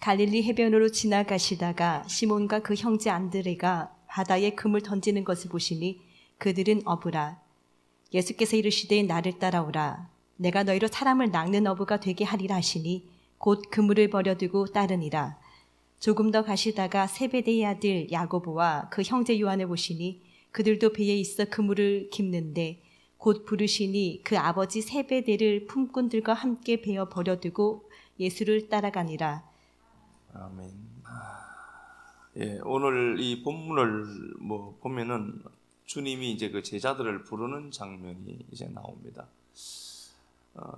갈릴리 해변으로 지나가시다가 시몬과 그 형제 안드레가 바다에 금을 던지는 것을 보시니 그들은 어부라. 예수께서 이르시되 나를 따라오라. 내가 너희로 사람을 낚는 어부가 되게 하리라 하시니 곧 그물을 버려두고 따르니라. 조금 더 가시다가 세베대의 아들 야고보와 그 형제 요한을 보시니 그들도 배에 있어 그물을 깁는데 곧 부르시니 그 아버지 세베대를 품꾼들과 함께 베어 버려두고 예수를 따라가니라. 아멘. 예, 오늘 이 본문을 보면은 주님이 이제 그 제자들을 부르는 장면이 이제 나옵니다.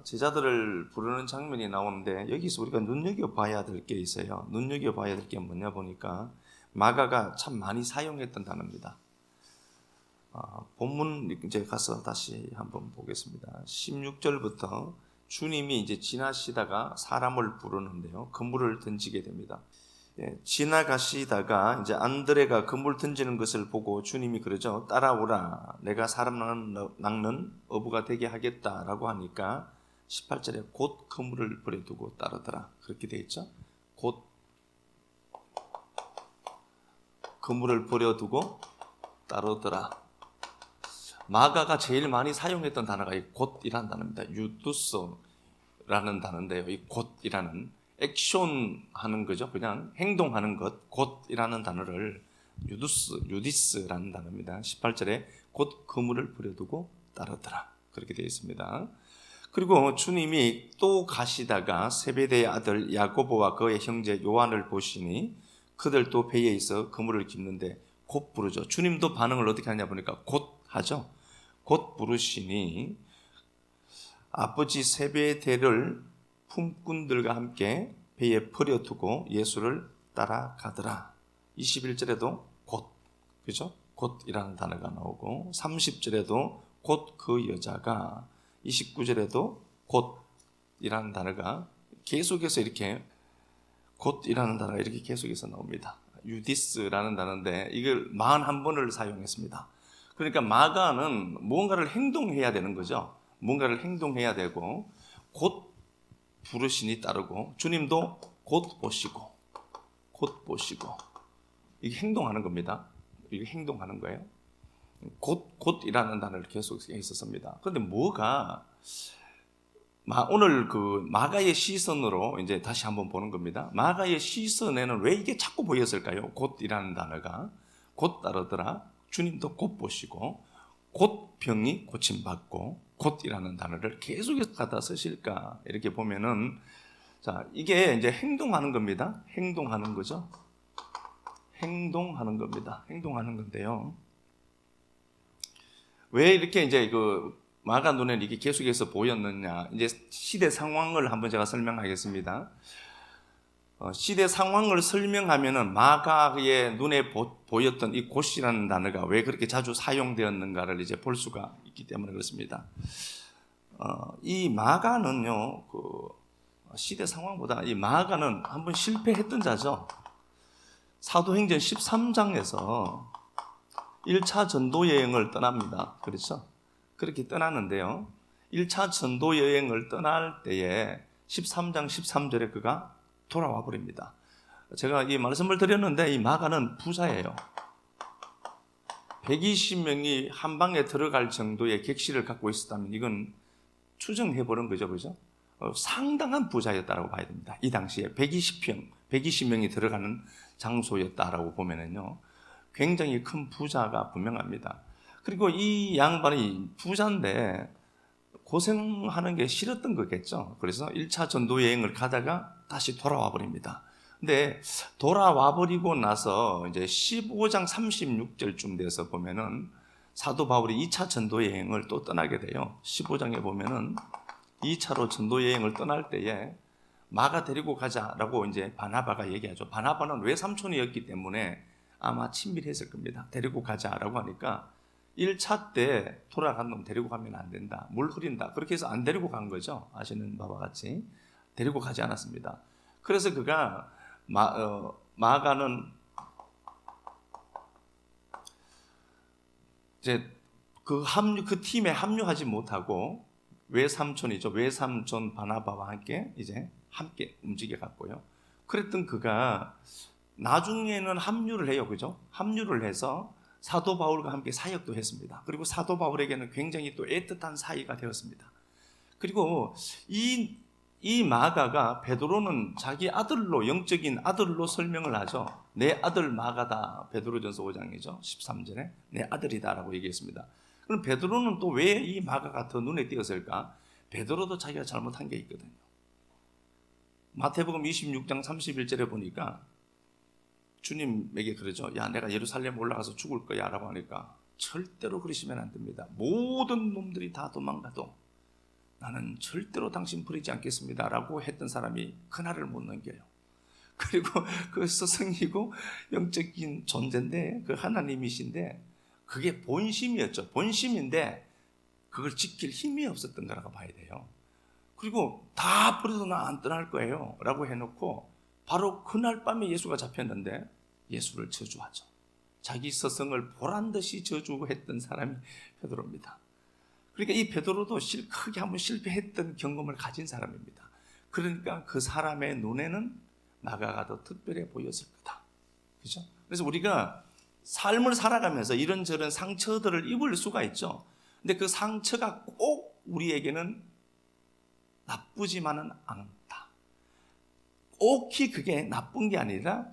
제자들을 부르는 장면이 나오는데 여기서 우리가 눈여겨봐야 될 게 있어요. 눈여겨봐야 될 게 뭐냐 보니까 마가가 참 많이 사용했던 단어입니다. 본문 이제 가서 다시 한번 보겠습니다. 16절부터 주님이 이제 지나시다가 사람을 부르는데요. 그물을 던지게 됩니다. 예, 지나가시다가 이제 안드레가 그물 던지는 것을 보고 주님이 그러죠. 따라오라. 내가 사람 낚는 어부가 되게 하겠다라고 하니까 18절에 곧 그물을 버려두고 따르더라. 그렇게 되어 있죠. 곧 그물을 버려두고 따르더라. 마가가 제일 많이 사용했던 단어가 이 곧이라는 단어입니다. 유두스라는 단어인데요. 이 곧이라는 액션 하는 거죠. 그냥 행동하는 것, 곧이라는 단어를 유디스라는 단어입니다. 18절에 곧 그물을 버려두고 따르더라. 그렇게 되어 있습니다. 그리고 주님이 또 가시다가 세베대의 아들 야고보와 그의 형제 요한을 보시니 그들도 배에 있어 그물을 깁는데 곧 부르죠. 주님도 반응을 어떻게 하냐 보니까 곧 하죠. 곧 부르시니 아버지 세베대를 품꾼들과 함께 배에 버려두고 예수를 따라가더라. 21절에도 곧, 그죠? 곧이라는 단어가 나오고 30절에도 곧 그 여자가 29절에도 곧이라는 단어가 계속해서 이렇게 곧이라는 단어가 이렇게 계속해서 나옵니다. 유디스라는 단어인데 이걸 41번을 사용했습니다. 그러니까 마가는 무언가를 행동해야 되는 거죠. 뭔가를 행동해야 되고 곧 부르시니 따르고 주님도 곧 보시고 이게 행동하는 겁니다. 이게 행동하는 거예요. 곧이라는 단어를 계속 있었습니다. 그런데 뭐가 오늘 그 마가의 시선으로 이제 다시 한번 보는 겁니다. 마가의 시선에는 왜 이게 자꾸 보였을까요? 곧이라는 단어가 곧 따르더라. 주님도 곧 보시고 곧 병이 고침받고 곧이라는 단어를 계속해서 갖다 쓰실까? 이렇게 보면은 자, 이게 이제 행동하는 겁니다. 행동하는 거죠. 행동하는 겁니다. 행동하는 건데요. 왜 이렇게 이제 그 마가 눈에는 이게 계속해서 보였느냐? 이제 시대 상황을 한번 제가 설명하겠습니다. 시대 상황을 설명하면은 마가의 눈에 보였던 이 곧이라는 단어가 왜 그렇게 자주 사용되었는가를 이제 볼 수가 있기 때문에 그렇습니다. 이 마가는요, 그 시대 상황보다 이 마가는 한번 실패했던 자죠. 사도행전 13장에서 1차 전도 여행을 떠납니다. 그렇죠? 그렇게 떠나는데요. 1차 전도 여행을 떠날 때에 13장 13절에 그가 돌아와 버립니다. 제가 이 말씀을 드렸는데 이 마가는 부자예요. 120명이 한 방에 들어갈 정도의 객실을 갖고 있었다면 이건 추정해 보는 거죠. 그죠? 상당한 부자였다라고 봐야 됩니다. 이 당시에 120명이 들어가는 장소였다라고 보면은요. 굉장히 큰 부자가 분명합니다. 그리고 이 양반이 부자인데 고생하는 게 싫었던 거겠죠. 그래서 1차 전도 여행을 가다가 다시 돌아와 버립니다. 근데 돌아와 버리고 나서 이제 15장 36절쯤 돼서 보면은 사도 바울이 2차 전도 여행을 또 떠나게 돼요. 15장에 보면은 2차로 전도 여행을 떠날 때에 마가 데리고 가자라고 이제 바나바가 얘기하죠. 바나바는 외삼촌이었기 때문에 아마 친밀했을 겁니다. 데리고 가자라고 하니까 1차 때 돌아간 놈 데리고 가면 안 된다. 물 흐린다. 그렇게 해서 안 데리고 간 거죠. 아시는 바와 같이. 데리고 가지 않았습니다. 그래서 그가 마가는 이제 그 팀에 합류하지 못하고 외삼촌이죠. 외삼촌 바나바와 함께 이제 함께 움직여 갔고요. 그랬던 그가 나중에는 합류를 해요. 그죠? 합류를 해서 사도 바울과 함께 사역도 했습니다. 그리고 사도 바울에게는 굉장히 또 애틋한 사이가 되었습니다. 그리고 이 마가가, 베드로는 자기 아들로, 영적인 아들로 설명을 하죠. 내 아들 마가다. 베드로전서 5장이죠. 13절에 내 아들이다라고 얘기했습니다. 그럼 베드로는 또 왜 이 마가가 더 눈에 띄었을까? 베드로도 자기가 잘못한 게 있거든요. 마태복음 26장 31절에 보니까 주님에게 그러죠. 야, 내가 예루살렘 올라가서 죽을 거야 라고 하니까 절대로 그러시면 안 됩니다. 모든 놈들이 다 도망가도 나는 절대로 당신 버리지 않겠습니다 라고 했던 사람이 그날을 못 넘겨요. 그리고 그 스승이고 영적인 존재인데, 그 하나님이신데, 그게 본심이었죠. 본심인데 그걸 지킬 힘이 없었던 거라고 봐야 돼요. 그리고 다 버려도 나 안 떠날 거예요 라고 해놓고 바로 그날 밤에 예수가 잡혔는데 예수를 저주하죠. 자기 스승을 보란듯이 저주했던 사람이 베드로입니다. 그러니까 이 베드로도 크게 한번 실패했던 경험을 가진 사람입니다. 그러니까 그 사람의 눈에는 마가가 더 특별해 보였을 거다. 그죠? 그래서 우리가 삶을 살아가면서 이런저런 상처들을 입을 수가 있죠. 근데 그 상처가 꼭 우리에게는 나쁘지만은 않다. 꼭히 그게 나쁜 게 아니라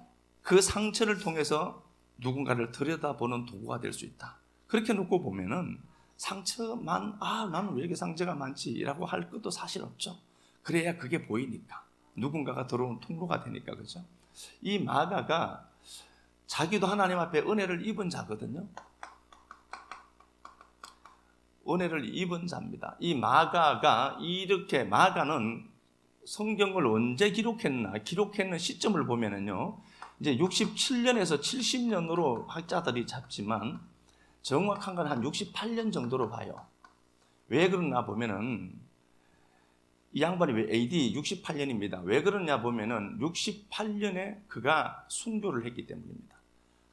그 상처를 통해서 누군가를 들여다보는 도구가 될 수 있다. 그렇게 놓고 보면은 상처만, 나는 왜 이렇게 상처가 많지라고 할 것도 사실 없죠. 그래야 그게 보이니까, 누군가가 들어온 통로가 되니까. 그죠? 이 마가가 자기도 하나님 앞에 은혜를 입은 자거든요. 은혜를 입은 자입니다. 이 마가가 이렇게, 마가는 성경을 언제 기록했는 시점을 보면은요, 이제 67년에서 70년으로 학자들이 잡지만 정확한 건 한 68년 정도로 봐요. 왜 그러나 보면은 이 양반이 왜 AD 68년입니다. 왜 그러냐 보면은 68년에 그가 순교를 했기 때문입니다.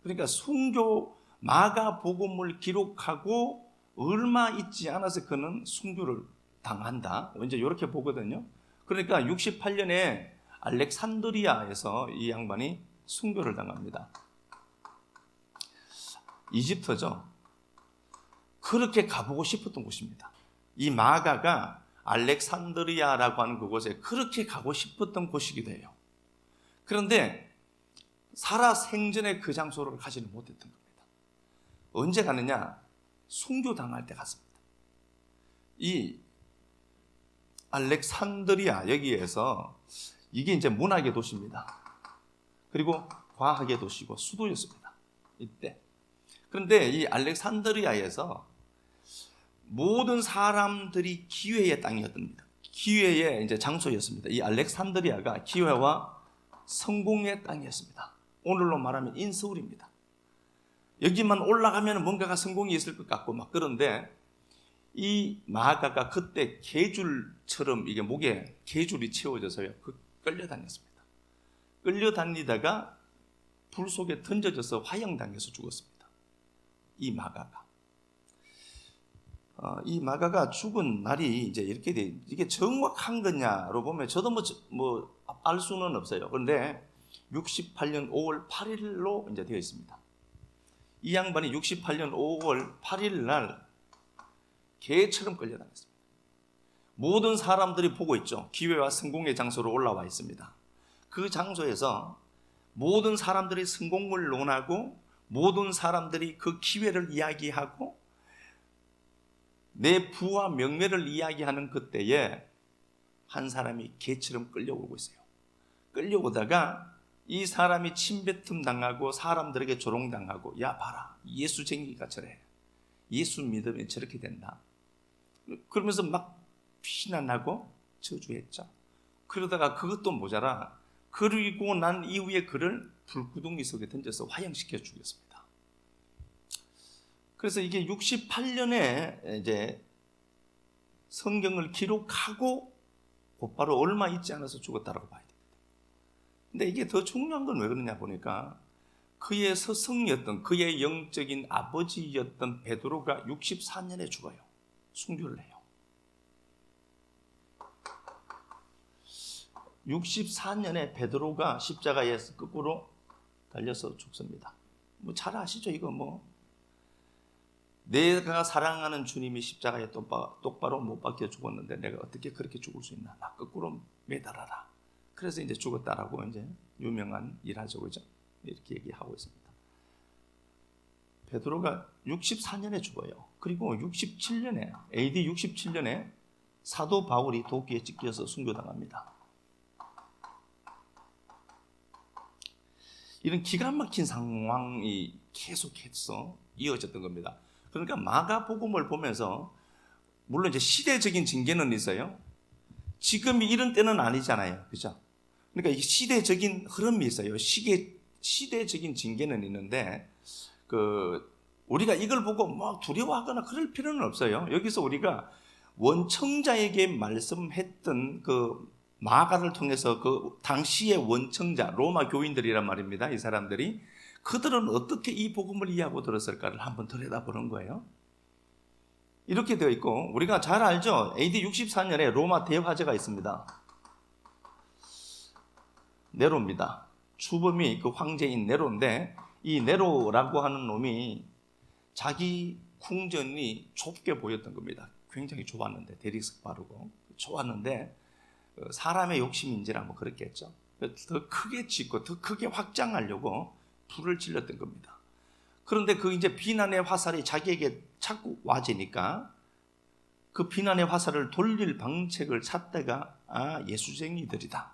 그러니까 순교, 마가 복음을 기록하고 얼마 있지 않아서 그는 순교를 당한다. 이제 이렇게 보거든요. 그러니까 68년에 알렉산드리아에서 이 양반이 순교를 당합니다. 이집트죠. 그렇게 가보고 싶었던 곳입니다. 이 마가가 알렉산드리아라고 하는 그곳에 그렇게 가고 싶었던 곳이기도 해요. 그런데 살아 생전에 그 장소를 가지는 못했던 겁니다. 언제 가느냐? 순교당할 때 갔습니다. 이 알렉산드리아, 여기에서 이게 이제 문학의 도시입니다. 그리고 과학의 도시고 수도였습니다. 이때. 그런데 이 알렉산드리아에서 모든 사람들이 기회의 땅이었답니다. 기회의 이제 장소였습니다. 이 알렉산드리아가 기회와 성공의 땅이었습니다. 오늘로 말하면 인서울입니다. 여기만 올라가면 뭔가가 성공이 있을 것 같고 막 그런데 이 마가가 그때 개줄처럼 이게 목에 개줄이 채워져서요. 끌려다녔습니다. 끌려다니다가 불 속에 던져져서 화형당해서 죽었습니다. 이 마가가. 이 마가가 죽은 날이 이제 이렇게 돼. 이게 정확한 거냐로 보면 저도 뭐 알 수는 없어요. 그런데 68년 5월 8일로 이제 되어 있습니다. 이 양반이 68년 5월 8일 날 개처럼 끌려다녔습니다. 모든 사람들이 보고 있죠. 기회와 성공의 장소로 올라와 있습니다. 그 장소에서 모든 사람들이 성공을 논하고 모든 사람들이 그 기회를 이야기하고 내 부와 명예를 이야기하는 그때에 한 사람이 개처럼 끌려오고 있어요. 끌려오다가 이 사람이 침뱉음 당하고 사람들에게 조롱당하고, 야 봐라, 예수쟁이가 저래, 예수 믿으면 저렇게 된다, 그러면서 막 피난하고 저주했죠. 그러다가 그것도 모자라 그리고 난 이후에 그를 불구덩이 속에 던져서 화형시켜 죽였습니다. 그래서 이게 68년에 이제 성경을 기록하고 곧바로 얼마 있지 않아서 죽었다라고 봐야 됩니다. 근데 이게 더 중요한 건 왜 그러냐 보니까 그의 스승이었던, 그의 영적인 아버지였던 베드로가 64년에 죽어요. 순교를 해요. 64년에 베드로가 십자가에서 거꾸로 달려서 죽습니다. 뭐 잘 아시죠? 이거 뭐 내가 사랑하는 주님이 십자가에 똑바로 못 박혀 죽었는데 내가 어떻게 그렇게 죽을 수 있나? 나 거꾸로 매달아라. 그래서 이제 죽었다라고 이제 유명한 일하죠, 그죠? 이렇게 얘기하고 있습니다. 베드로가 64년에 죽어요. 그리고 67년에 AD 67년에 사도 바울이 도끼에 찢겨서 순교당합니다. 이런 기가 막힌 상황이 계속해서 이어졌던 겁니다. 그러니까 마가복음을 보면서 물론 이제 시대적인 징계는 있어요. 지금이 이런 때는 아니잖아요, 그죠? 그러니까 이 시대적인 흐름이 있어요. 시대적인 징계는 있는데 우리가 이걸 보고 뭐 두려워하거나 그럴 필요는 없어요. 여기서 우리가 원청자에게 말씀했던 그 마가를 통해서 그 당시의 원청자 로마 교인들이란 말입니다. 이 사람들이 그들은 어떻게 이 복음을 이해하고 들었을까를 한번 들여다보는 거예요. 이렇게 되어 있고 우리가 잘 알죠. AD 64년에 로마 대화제가 있습니다. 네로입니다. 주범이 그 황제인 네로인데 이 네로라고 하는 놈이 자기 궁전이 좁게 보였던 겁니다. 굉장히 좁았는데 대리석 바르고 좁았는데 사람의 욕심인지라 뭐 그렇겠죠. 더 크게 짓고 더 크게 확장하려고 불을 질렀던 겁니다. 그런데 그 이제 비난의 화살이 자기에게 자꾸 와지니까 그 비난의 화살을 돌릴 방책을 찾다가 예수쟁이들이다.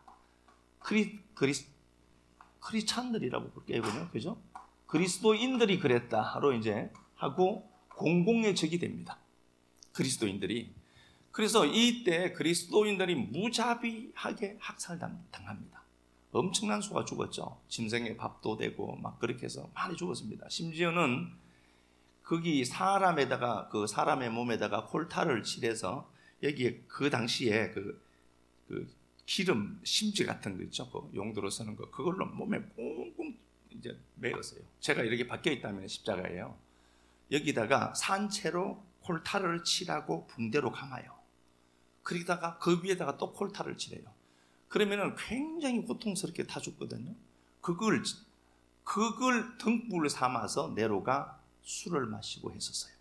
크리스찬들이라고 볼게요, 그죠? 그리스도인들이 그랬다로 이제 하고 공공의 적이 됩니다. 그리스도인들이. 그래서 이때 그리스도인들이 무자비하게 학살당합니다. 엄청난 수가 죽었죠. 짐승의 밥도 되고 막 그렇게 해서 많이 죽었습니다. 심지어는 거기 사람에다가 그 사람의 몸에다가 콜타를 칠해서 여기에 그 당시에 그 기름 심지 같은 거 있죠. 그 용도로 쓰는 거 그걸로 몸에 꽁꽁 이제 매었어요. 제가 이렇게 박혀 있다면 십자가예요. 여기다가 산채로 콜타를 칠하고 붕대로 감아요. 그러다가 그 위에다가 또 콜타를 칠해요. 그러면은 굉장히 고통스럽게 다 죽거든요. 그걸 등불을 삼아서 네로가 술을 마시고 했었어요.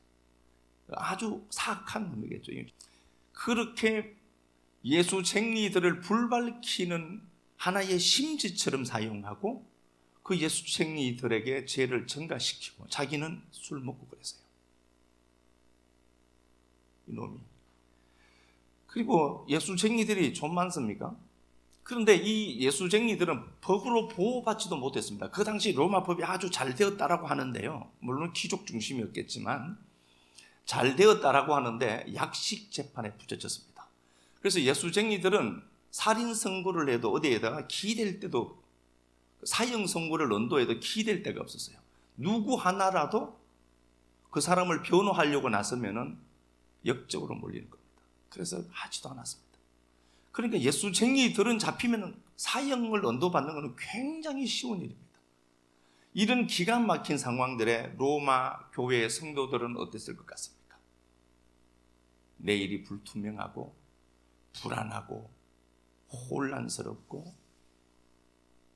아주 사악한 놈이겠죠. 그렇게 예수쟁이들을 불발키는 하나의 심지처럼 사용하고 그 예수쟁이들에게 죄를 증가시키고 자기는 술 먹고 그랬어요. 이놈이. 그리고 예수쟁이들이 좀 많습니까? 그런데 이 예수쟁이들은 법으로 보호받지도 못했습니다. 그 당시 로마 법이 아주 잘 되었다라고 하는데요. 물론 귀족 중심이었겠지만 잘 되었다라고 하는데 약식 재판에 붙여졌습니다. 그래서 예수쟁이들은 살인 선고를 해도 어디에다가 기댈 때도 사형 선고를 언도해도 기댈 데가 없었어요. 누구 하나라도 그 사람을 변호하려고 나서면은 역적으로 몰리는 겁니다. 그래서 하지도 않았습니다. 그러니까 예수쟁이들은 잡히면 사형을 언도받는 것은 굉장히 쉬운 일입니다. 이런 기가 막힌 상황들에 로마 교회의 성도들은 어땠을 것 같습니까? 내일이 불투명하고 불안하고 혼란스럽고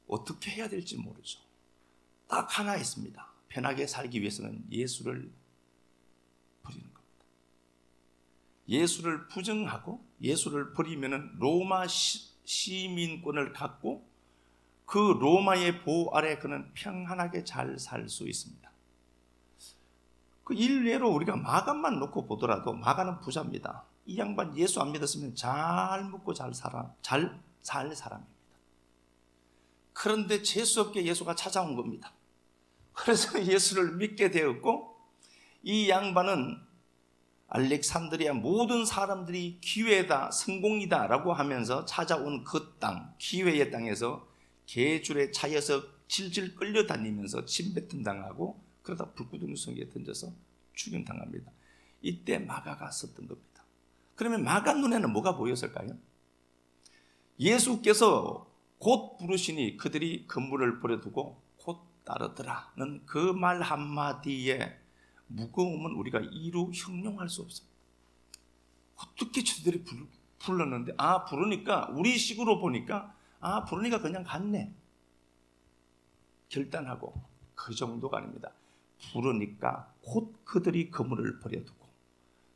어떻게 해야 될지 모르죠. 딱 하나 있습니다. 편하게 살기 위해서는 예수를 버리는 겁니다. 예수를 부정하고 예수를 버리면 로마 시민권을 갖고 그 로마의 보호 아래 그는 평안하게 잘 살 수 있습니다. 그 일례로 우리가 마가만 놓고 보더라도 마가는 부자입니다. 이 양반 예수 안 믿었으면 잘 먹고 잘 살 사람입니다. 그런데 재수 없게 예수가 찾아온 겁니다. 그래서 예수를 믿게 되었고 이 양반은 알렉산드리아 모든 사람들이 기회다, 성공이다 라고 하면서 찾아온 그 땅, 기회의 땅에서 개줄에 차여서 질질 끌려다니면서 침뱉음 당하고 그러다 불구덩이 속에 던져서 죽임당합니다. 이때 마가가 썼던 겁니다. 그러면 마가 눈에는 뭐가 보였을까요? 예수께서 곧 부르시니 그들이 건물을 버려두고 곧 따르더라는 그 말 한마디에 무거움은 우리가 이루 형용할 수 없습니다. 어떻게 저들이 불렀는데 부르니까 우리 식으로 보니까 아, 부르니까 그냥 갔네. 결단하고 그 정도가 아닙니다. 부르니까 곧 그들이 그물을 버려두고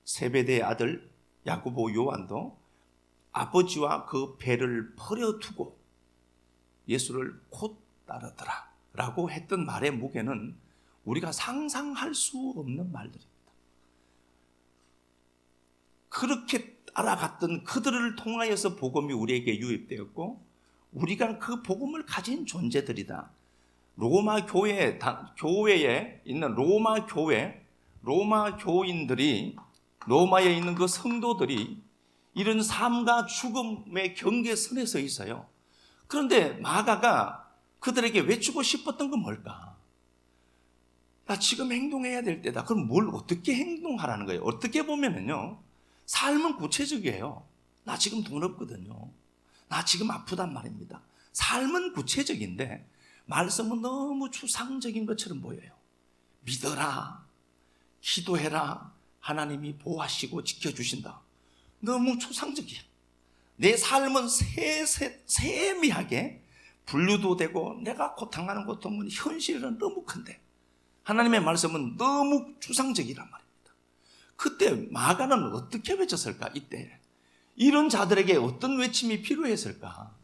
세베대의 아들 야고보 요한도 아버지와 그 배를 버려두고 예수를 곧 따르더라 라고 했던 말의 무게는 우리가 상상할 수 없는 말들입니다. 그렇게 따라갔던 그들을 통하여서 복음이 우리에게 유입되었고 우리가 그 복음을 가진 존재들이다. 로마 교회에 있는 로마 교인들이, 로마에 있는 그 성도들이 이런 삶과 죽음의 경계선에 서 있어요. 그런데 마가가 그들에게 외치고 싶었던 건 뭘까? 나 지금 행동해야 될 때다. 그럼 뭘 어떻게 행동하라는 거예요? 어떻게 보면은요, 삶은 구체적이에요. 나 지금 돈 없거든요. 나 지금 아프단 말입니다. 삶은 구체적인데 말씀은 너무 추상적인 것처럼 보여요. 믿어라, 기도해라, 하나님이 보호하시고 지켜주신다. 너무 추상적이야. 내 삶은 세미하게 분류도 되고 내가 당하는 고통은 현실은 너무 큰데 하나님의 말씀은 너무 추상적이란 말입니다. 그때 마가는 어떻게 외쳤을까? 이때 이런 자들에게 어떤 외침이 필요했을까?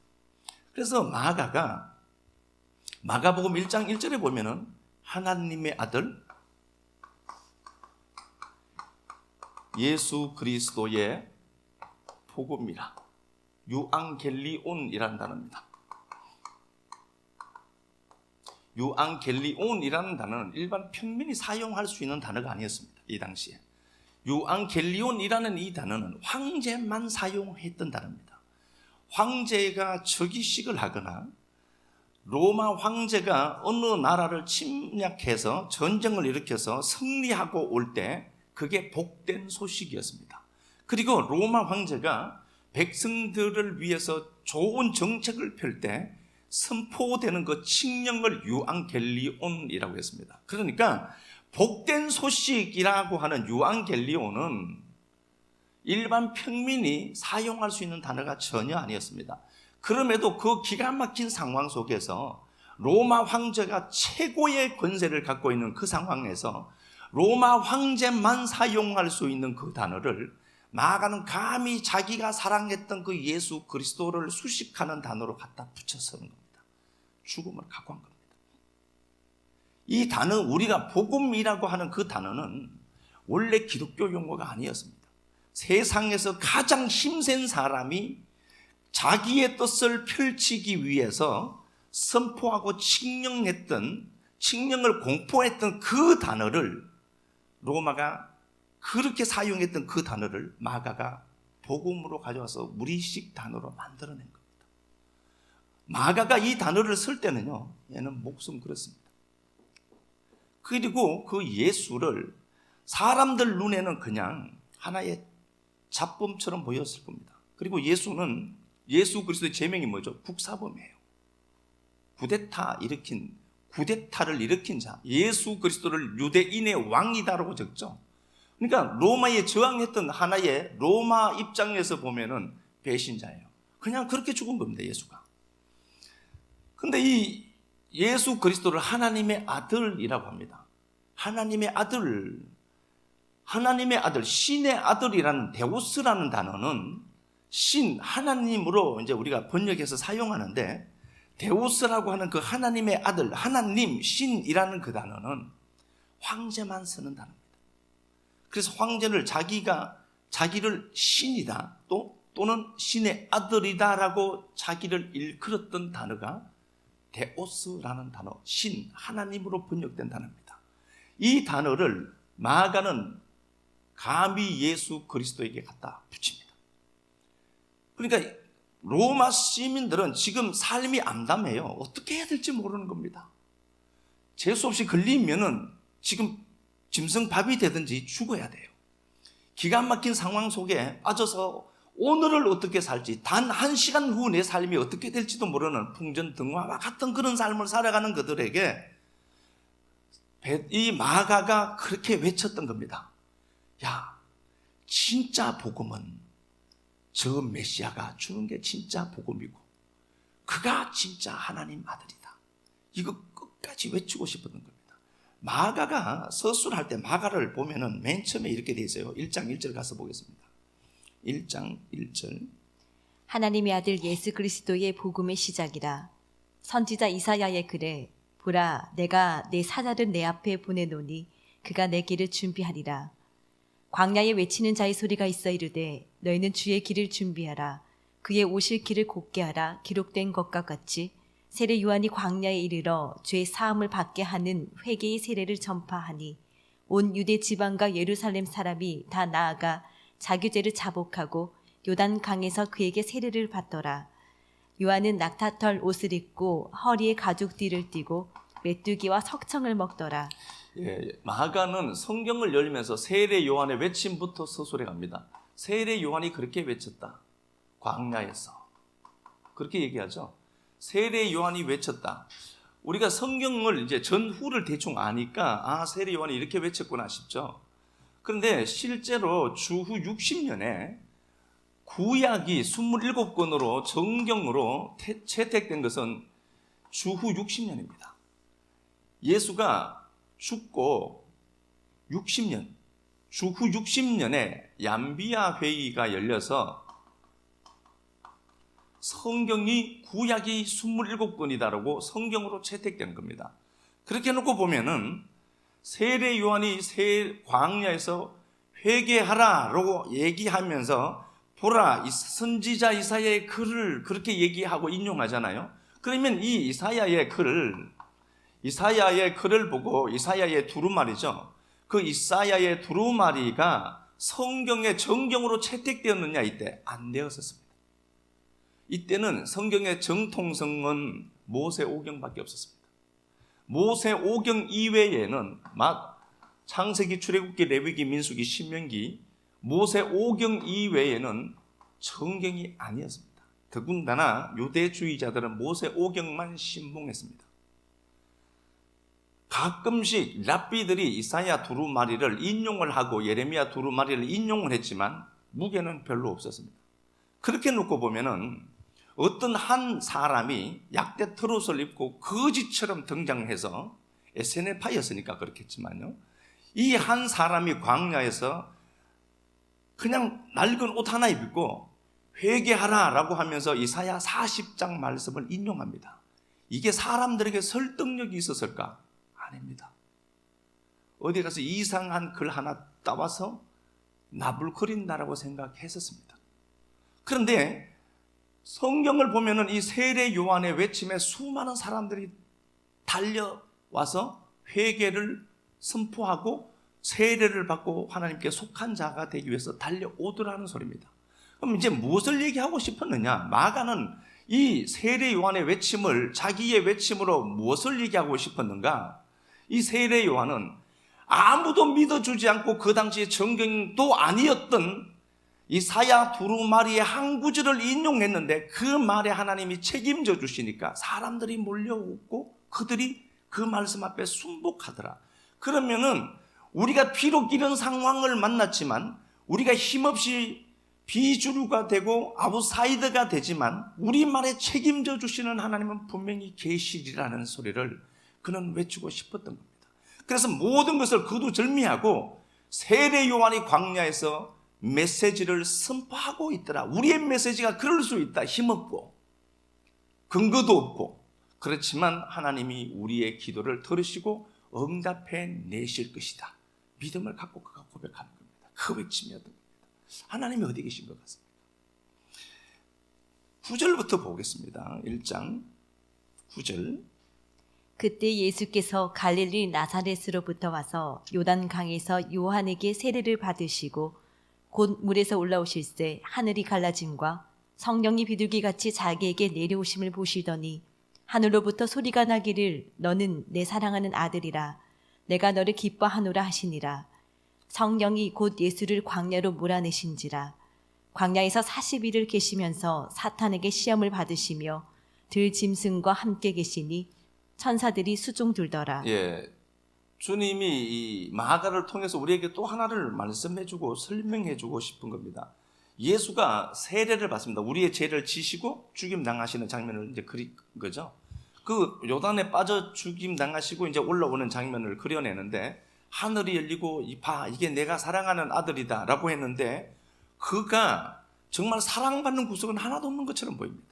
그래서 마가복음 1장 1절에 보면은 하나님의 아들 예수 그리스도의 복음이라, 유앙겔리온이라는 단어입니다. 유앙겔리온이라는 단어는 일반 평민이 사용할 수 있는 단어가 아니었습니다. 이 당시에 유앙겔리온이라는 이 단어는 황제만 사용했던 단어입니다. 황제가 즉위식을 하거나 로마 황제가 어느 나라를 침략해서 전쟁을 일으켜서 승리하고 올 때 그게 복된 소식이었습니다. 그리고 로마 황제가 백성들을 위해서 좋은 정책을 펼 때 선포되는 그 칙령을 유앙겔리온이라고 했습니다. 그러니까 복된 소식이라고 하는 유앙겔리온은 일반 평민이 사용할 수 있는 단어가 전혀 아니었습니다. 그럼에도 그 기가 막힌 상황 속에서 로마 황제가 최고의 권세를 갖고 있는 그 상황에서 로마 황제만 사용할 수 있는 그 단어를 마가는 감히 자기가 사랑했던 그 예수 그리스도를 수식하는 단어로 갖다 붙여 쓰는 겁니다. 죽음을 각오한 겁니다. 이 단어, 우리가 복음이라고 하는 그 단어는 원래 기독교 용어가 아니었습니다. 세상에서 가장 힘센 사람이 자기의 뜻을 펼치기 위해서 선포하고 칙령을 공포했던 그 단어를 로마가 그렇게 사용했던 그 단어를 마가가 복음으로 가져와서 우리식 단어로 만들어낸 겁니다. 마가가 이 단어를 쓸 때는요, 얘는 목숨 걸었습니다. 그리고 그 예수를 사람들 눈에는 그냥 하나의 잡범처럼 보였을 겁니다. 그리고 예수 그리스도의 제명이 뭐죠? 국사범이에요. 구데타를 일으킨 자, 예수 그리스도를 유대인의 왕이다라고 적죠. 그러니까 로마에 저항했던 하나의 로마 입장에서 보면은 배신자예요. 그냥 그렇게 죽은 겁니다, 예수가. 근데 이 예수 그리스도를 하나님의 아들이라고 합니다. 하나님의 아들, 신의 아들이라는 데우스라는 단어는 하나님으로 이제 우리가 번역해서 사용하는데, 데우스라고 하는 그 하나님의 아들, 하나님, 신이라는 그 단어는 황제만 쓰는 단어입니다. 그래서 황제를 자기를 신이다, 또는 신의 아들이다라고 자기를 일컬었던 단어가 데오스라는 단어, 하나님으로 번역된 단어입니다. 이 단어를 마가는 감히 예수 그리스도에게 갖다 붙입니다. 그러니까 로마 시민들은 지금 삶이 암담해요. 어떻게 해야 될지 모르는 겁니다. 재수 없이 걸리면은 지금 짐승밥이 되든지 죽어야 돼요. 기가 막힌 상황 속에 빠져서 오늘을 어떻게 살지, 단 1시간 후 내 삶이 어떻게 될지도 모르는 풍전등화와 같은 그런 삶을 살아가는 그들에게 이 마가가 그렇게 외쳤던 겁니다. 야, 진짜 복음은 저 메시아가 주는 게 진짜 복음이고, 그가 진짜 하나님 아들이다. 이거 끝까지 외치고 싶었던 겁니다. 마가가 서술할 때 마가를 보면은 맨 처음에 이렇게 돼 있어요. 1장 1절 가서 보겠습니다. 1장 1절. 하나님의 아들 예수 그리스도의 복음의 시작이라. 선지자 이사야의 글에 보라 내가 내 사자를 내 앞에 보내노니 그가 내 길을 준비하리라. 광야에 외치는 자의 소리가 있어 이르되 너희는 주의 길을 준비하라. 그의 오실 길을 곧게 하라. 기록된 것과 같이 세례 요한이 광야에 이르러 죄 사함을 받게 하는 회개의 세례를 전파하니 온 유대 지방과 예루살렘 사람이 다 나아가 자기 죄를 자복하고 요단 강에서 그에게 세례를 받더라. 요한은 낙타털 옷을 입고 허리에 가죽띠를 띠고 메뚜기와 석청을 먹더라. 예, 마가는 성경을 열면서 세례 요한의 외침부터 서술해 갑니다. 세례 요한이 그렇게 외쳤다. 광야에서. 그렇게 얘기하죠. 세례 요한이 외쳤다. 우리가 성경을 이제 전후를 대충 아니까 세례 요한이 이렇게 외쳤구나 싶죠. 그런데 실제로 주후 60년에 구약이 27권으로 정경으로 채택된 것은 주후 60년입니다. 예수가 죽고 60년, 주후 60년에 얀비아 회의가 열려서 성경이 구약이 27권이다라고 성경으로 채택된 겁니다. 그렇게 해놓고 보면은 세례 요한이 광야에서 회개하라라고 얘기하면서 보라 이 선지자 이사야의 글을 그렇게 얘기하고 인용하잖아요. 그러면 이 이사야의 글을 보고 이사야의 두루마리죠. 그 이사야의 두루마리가 성경의 정경으로 채택되었느냐 이때 안 되었었습니다. 이때는 성경의 정통성은 모세 오경밖에 없었습니다. 모세 오경 이외에는 창세기, 출애굽기, 레위기, 민수기, 신명기 모세 오경 이외에는 성경이 아니었습니다. 더군다나 유대주의자들은 모세 오경만 신봉했습니다. 가끔씩 랍비들이 이사야 두루마리를 인용을 하고 예레미야 두루마리를 인용을 했지만 무게는 별로 없었습니다. 그렇게 놓고 보면은 어떤 한 사람이 약대 트롯을 입고 거지처럼 등장해서 SNL파였으니까 그렇겠지만요. 이 한 사람이 광야에서 그냥 낡은 옷 하나 입고 회개하라라고 하면서 이사야 40장 말씀을 인용합니다. 이게 사람들에게 설득력이 있었을까? 아닙니다. 어디 가서 이상한 글 하나 따와서 나불거린다라고 생각했었습니다. 그런데 성경을 보면은 이 세례 요한의 외침에 수많은 사람들이 달려와서 회개를 선포하고 세례를 받고 하나님께 속한 자가 되기 위해서 달려오더라는 소리입니다. 그럼 이제 무엇을 얘기하고 싶었느냐? 마가는 이 세례 요한의 외침을 자기의 외침으로 무엇을 얘기하고 싶었는가? 이 세례 요한은 아무도 믿어주지 않고 그 당시에 정경도 아니었던 이사야 두루마리의 한 구절을 인용했는데 그 말에 하나님이 책임져 주시니까 사람들이 몰려오고 그들이 그 말씀 앞에 순복하더라. 그러면은 우리가 비록 이런 상황을 만났지만 우리가 힘없이 비주류가 되고 아웃사이더가 되지만 우리 말에 책임져 주시는 하나님은 분명히 계시리라는 소리를 그는 외치고 싶었던 겁니다. 그래서 모든 것을 거두절미하고 세례 요한이 광야에서 메시지를 선포하고 있더라. 우리의 메시지가 그럴 수 있다. 힘없고 근거도 없고 그렇지만 하나님이 우리의 기도를 들으시고 응답해 내실 것이다. 믿음을 갖고 그가 고백하는 겁니다. 그 외침이었던 겁니다. 하나님이 어디 계신 것 같습니다. 9절부터 보겠습니다. 1장 9절. 그때 예수께서 갈릴리 나사렛으로부터 와서 요단강에서 요한에게 세례를 받으시고 곧 물에서 올라오실새 하늘이 갈라짐과 성령이 비둘기같이 자기에게 내려오심을 보시더니 하늘로부터 소리가 나기를 너는 내 사랑하는 아들이라 내가 너를 기뻐하노라 하시니라. 성령이 곧 예수를 광야로 몰아내신지라. 광야에서 40일을 계시면서 사탄에게 시험을 받으시며 들짐승과 함께 계시니 천사들이 수종 들더라. 예, 주님이 이 마가를 통해서 우리에게 또 하나를 말씀해주고 설명해주고 싶은 겁니다. 예수가 세례를 받습니다. 우리의 죄를 지시고 죽임 당하시는 장면을 이제 그린 거죠. 그 요단에 빠져 죽임 당하시고 이제 올라오는 장면을 그려내는데, 하늘이 열리고 봐, 이게 내가 사랑하는 아들이다라고 했는데, 그가 정말 사랑받는 구석은 하나도 없는 것처럼 보입니다.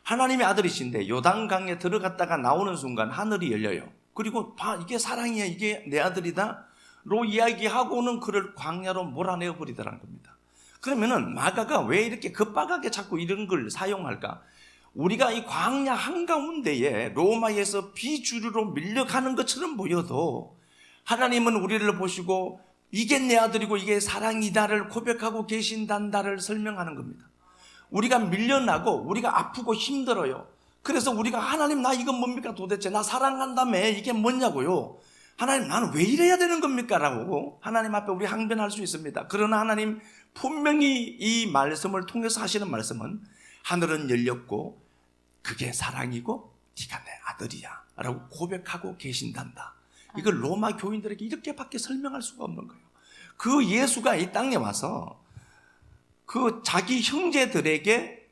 하나님의 아들이신데 요단강에 들어갔다가 나오는 순간 하늘이 열려요. 그리고 봐, 이게 사랑이야, 이게 내 아들이다 로 이야기하고는 그를 광야로 몰아내어 버리더라는 겁니다. 그러면은 마가가 왜 이렇게 급박하게 자꾸 이런 걸 사용할까? 우리가 이 광야 한가운데에 로마에서 비주류로 밀려가는 것처럼 보여도 하나님은 우리를 보시고 이게 내 아들이고 이게 사랑이다를 고백하고 계신단다를 설명하는 겁니다. 우리가 밀려나고 우리가 아프고 힘들어요. 그래서 우리가 하나님, 나 이건 뭡니까 도대체, 나 사랑한다며 이게 뭐냐고요. 하나님, 나는 왜 이래야 되는 겁니까? 라고 하나님 앞에 우리 항변할 수 있습니다. 그러나 하나님 분명히 이 말씀을 통해서 하시는 말씀은 하늘은 열렸고 그게 사랑이고 네가 내 아들이야 라고 고백하고 계신단다. 이걸 로마 교인들에게 이렇게밖에 설명할 수가 없는 거예요. 그 예수가 이 땅에 와서 그 자기 형제들에게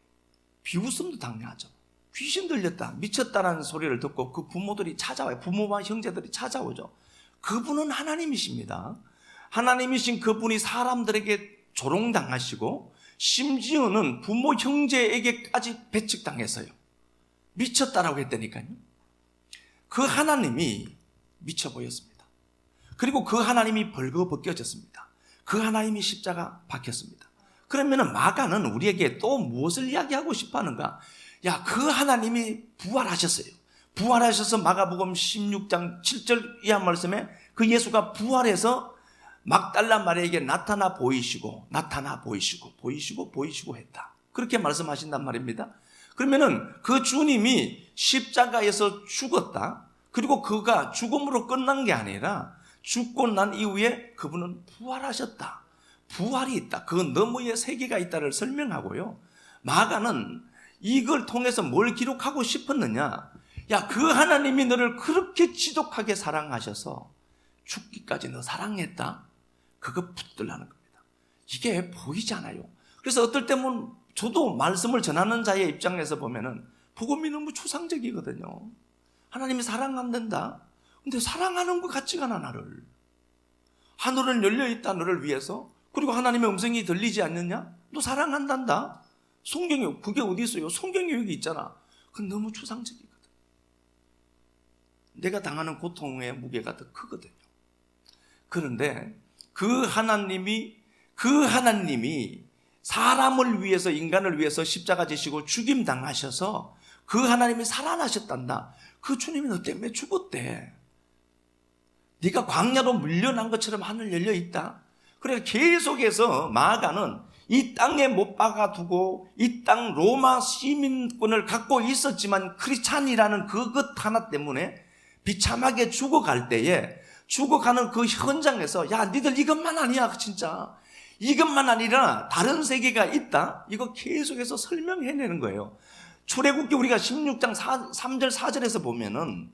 비웃음도 당하죠. 귀신 들렸다, 미쳤다라는 소리를 듣고 그 부모들이 찾아와요. 부모와 형제들이 찾아오죠. 그분은 하나님이십니다. 하나님이신 그분이 사람들에게 조롱당하시고 심지어는 부모 형제에게까지 배척당했어요. 미쳤다라고 했다니까요. 그 하나님이 미쳐 보였습니다. 그리고 그 하나님이 벌거벗겨졌습니다. 그 하나님이 십자가 박혔습니다. 그러면 마가는 우리에게 또 무엇을 이야기하고 싶어 하는가? 야, 그 하나님이 부활하셨어요. 부활하셔서 마가복음 16장 7절 이하 말씀에 그 예수가 부활해서 막달라 마리아에게 나타나 보이시고 했다. 그렇게 말씀하신단 말입니다. 그러면은 그 주님이 십자가에서 죽었다. 그리고 그가 죽음으로 끝난 게 아니라 죽고 난 이후에 그분은 부활하셨다. 부활이 있다. 그 너머에 세계가 있다를 설명하고요. 마가는 이걸 통해서 뭘 기록하고 싶었느냐? 야, 그 하나님이 너를 그렇게 지독하게 사랑하셔서 죽기까지 너 사랑했다. 그거 붙들라는 겁니다. 이게 보이잖아요. 그래서 어떨 때는 저도 말씀을 전하는 자의 입장에서 보면은 복음이 너무 추상적이거든요. 하나님이 사랑한다. 근데 사랑하는 것 같지가 않아, 나를. 하늘은 열려있다, 너를 위해서. 그리고 하나님의 음성이 들리지 않느냐? 너 사랑한단다. 성경에 그게 어디 있어요? 성경에 여기 있잖아. 그건 너무 추상적이거든. 내가 당하는 고통의 무게가 더 크거든요. 그런데 그 하나님이 사람을 위해서, 인간을 위해서 십자가 지시고 죽임 당하셔서 그 하나님이 살아나셨단다. 그 주님이 너 때문에 죽었대. 네가 광야로 밀려난 것처럼 하늘 열려 있다. 그래서 계속해서 마가는 이 땅에 못 박아두고 이 땅 로마 시민권을 갖고 있었지만 크리스찬이라는 그것 하나 때문에 비참하게 죽어갈 때에, 죽어가는 그 현장에서 야, 니들 이것만 아니야, 진짜 이것만 아니라 다른 세계가 있다. 이거 계속해서 설명해내는 거예요. 출애굽기 우리가 16장 3절 4절에서 보면은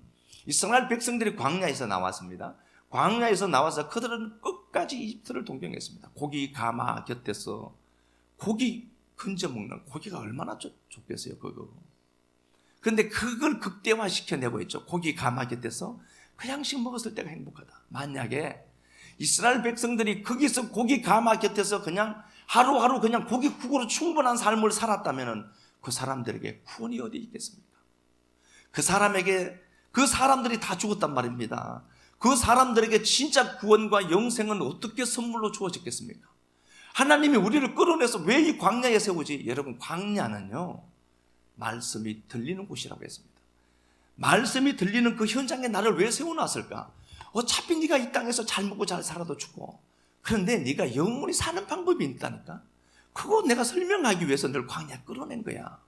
이스라엘 백성들이 광야에서 나왔습니다. 광야에서 나와서 그들은 끝까지 이집트를 동경했습니다. 고기 가마 곁에서 고기 건져 먹는, 고기가 얼마나 좋겠어요, 그거. 그런데 그걸 극대화시켜내고 있죠. 고기 가마 곁에서 그 양식 먹었을 때가 행복하다. 만약에 이스라엘 백성들이 거기서 고기 가마 곁에서 그냥 하루하루 그냥 고기국으로 충분한 삶을 살았다면 그 사람들에게 구원이 어디 있겠습니까? 그 사람들이 다 죽었단 말입니다. 그 사람들에게 진짜 구원과 영생은 어떻게 선물로 주어졌겠습니까? 하나님이 우리를 끌어내서 왜 이 광야에 세우지? 여러분, 광야는요, 말씀이 들리는 곳이라고 했습니다. 말씀이 들리는 그 현장에 나를 왜 세워놨을까? 어차피 네가 이 땅에서 잘 먹고 잘 살아도 죽어. 그런데 네가 영원히 사는 방법이 있다니까. 그거 내가 설명하기 위해서 늘 광야에 끌어낸 거야.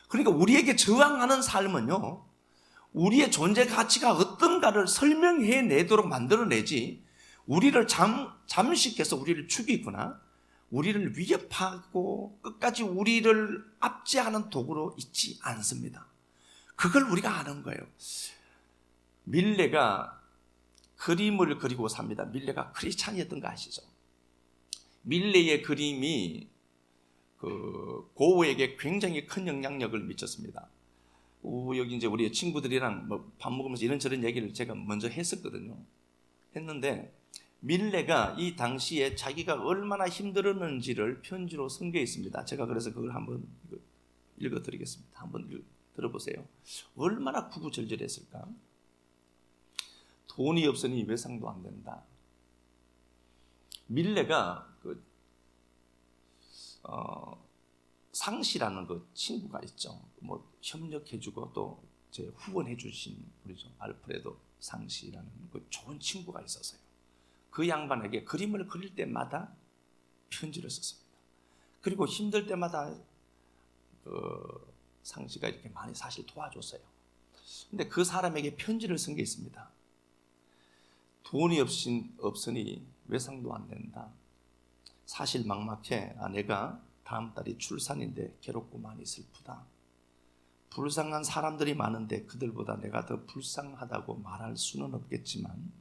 그러니까 우리에게 저항하는 삶은요, 우리의 존재 가치가 어떤가를 설명해내도록 만들어내지, 우리를 잠식해서 우리를 죽이거나 우리를 위협하고 끝까지 우리를 압제하는 도구로 있지 않습니다. 그걸 우리가 아는 거예요. 밀레가 그림을 그리고 삽니다. 밀레가 크리스찬이었던 거 아시죠? 밀레의 그림이 그 고우에게 굉장히 큰 영향력을 미쳤습니다. 여기 이제 우리 친구들이랑 뭐 밥 먹으면서 이런저런 얘기를 제가 먼저 했었거든요. 했는데 밀레가 이 당시에 자기가 얼마나 힘들었는지를 편지로 쓴 게 있습니다. 제가 그래서 그걸 한번 읽어드리겠습니다. 한번 들어보세요. 얼마나 구구절절했을까? 돈이 없으니 외상도 안 된다. 밀레가 상시라는 그 친구가 있죠. 뭐 협력해주고 또 제 후원해주신 우리죠 알프레도 상시라는 그 좋은 친구가 있었어요. 그 양반에게 그림을 그릴 때마다 편지를 썼습니다. 그리고 힘들 때마다 상시가 이렇게 많이 사실 도와줬어요. 근데 그 사람에게 편지를 쓴 게 있습니다. 돈이 없으니 외상도 안 된다. 사실 막막해. 아내가 다음 달이 출산인데 괴롭고 많이 슬프다. 불쌍한 사람들이 많은데 그들보다 내가 더 불쌍하다고 말할 수는 없겠지만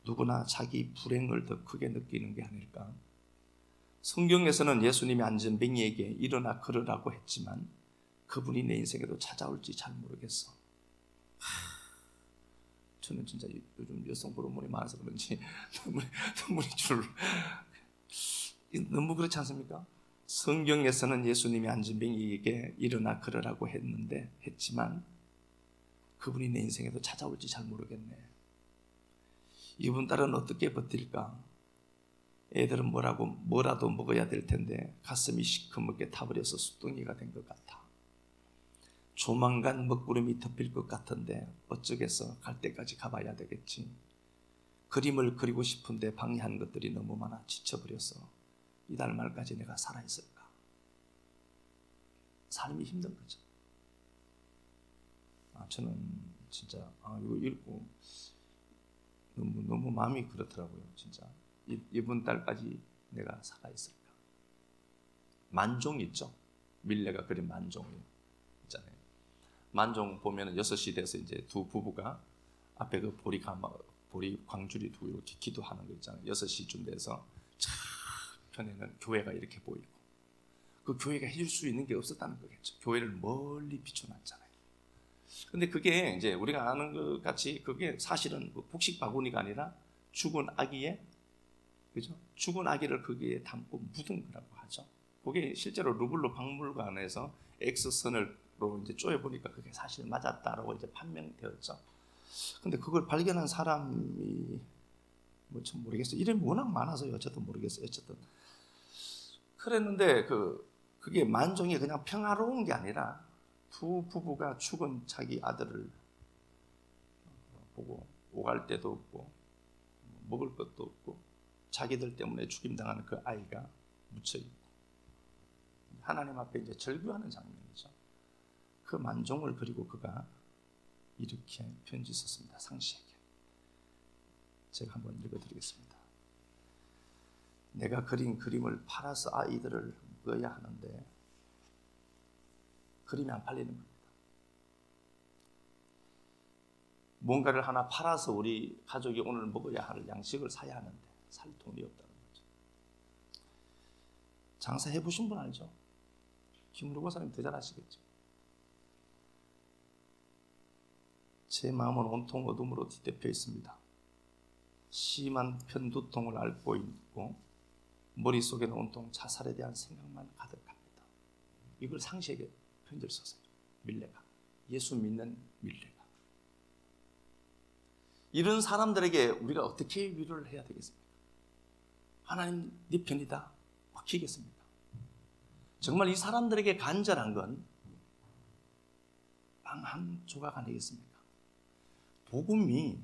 누구나 자기 불행을 더 크게 느끼는 게 아닐까. 성경에서는 예수님이 안전뱅이에게 일어나 걸으라고 했지만 그분이 내 인생에도 찾아올지 잘 모르겠어. 저는 진짜 요즘 여성 호르몬이 많아서 그런지 눈물이 너무 그렇지 않습니까? 성경에서는 예수님이 안전뱅이에게 일어나 걸으라고 했지만 그분이 내 인생에도 찾아올지 잘 모르겠네. 이번 달은 어떻게 버틸까? 애들은 뭐라도 먹어야 될 텐데 가슴이 시커멓게 타버려서 수덩이가 된 것 같아. 조만간 먹구름이 덮일 것 같은데 어쩌겠어. 갈 때까지 가봐야 되겠지. 그림을 그리고 싶은데 방해하는 것들이 너무 많아 지쳐버렸어. 이달 말까지 내가 살아있을까? 삶이 힘든 거죠. 저는 진짜 이거 읽고 너무 마음이 그렇더라고요. 진짜 이번 달까지 내가 살아있을까? 만종 있죠? 밀레가 그린 만종이 있잖아요. 만종 보면은 6시 돼서 이제 두 부부가 앞에 그 보리 광주리 두고 이렇게 기도하는 거 있잖아요. 6시쯤 돼서 편에는 교회가 이렇게 보이고 그 교회가 해줄 수 있는 게 없었다는 거겠죠. 교회를 멀리 비춰놨잖아요. 근데 그게 이제 우리가 아는 것 같이 그게 사실은 복식 바구니가 아니라 죽은 아기의 그죠? 죽은 아기를 거기에 담고 묻은 거라고 하죠. 그게 실제로 루블로 박물관에서 X선으로 이제 쪼여 보니까 그게 사실 맞았다라고 이제 판명되었죠. 근데 그걸 발견한 사람이 뭐 참 모르겠어요. 이름이 워낙 많아서요. 어쨌든 모르겠어요. 어쨌든 그랬는데 그게 만종이 그냥 평화로운 게 아니라 두 부부가 죽은 자기 아들을 보고 오갈 데도 없고 먹을 것도 없고 자기들 때문에 죽임당하는 그 아이가 묻혀있고 하나님 앞에 이제 절규하는 장면이죠. 그 만종을 그리고 그가 이렇게 편지 썼습니다. 상시에게. 제가 한번 읽어드리겠습니다. 내가 그린 그림을 팔아서 아이들을 먹어야 하는데 그림이 안 팔리는 겁니다. 뭔가를 하나 팔아서 우리 가족이 오늘 먹어야 할 양식을 사야 하는데 살 돈이 없다는 거죠. 장사해 보신 분 알죠? 김루고 권사님 더 잘 아시겠죠? 제 마음은 온통 어둠으로 뒤덮여 있습니다. 심한 편두통을 앓고 있고 머릿속에는 온통 자살에 대한 생각만 가득합니다. 이걸 상시에게 편지를 썼어요. 밀레가. 예수 믿는 밀레가. 이런 사람들에게 우리가 어떻게 위로를 해야 되겠습니까? 하나님 네 편이다. 막히겠습니까? 정말 이 사람들에게 간절한 건 빵 한 조각 아니겠습니까? 복음이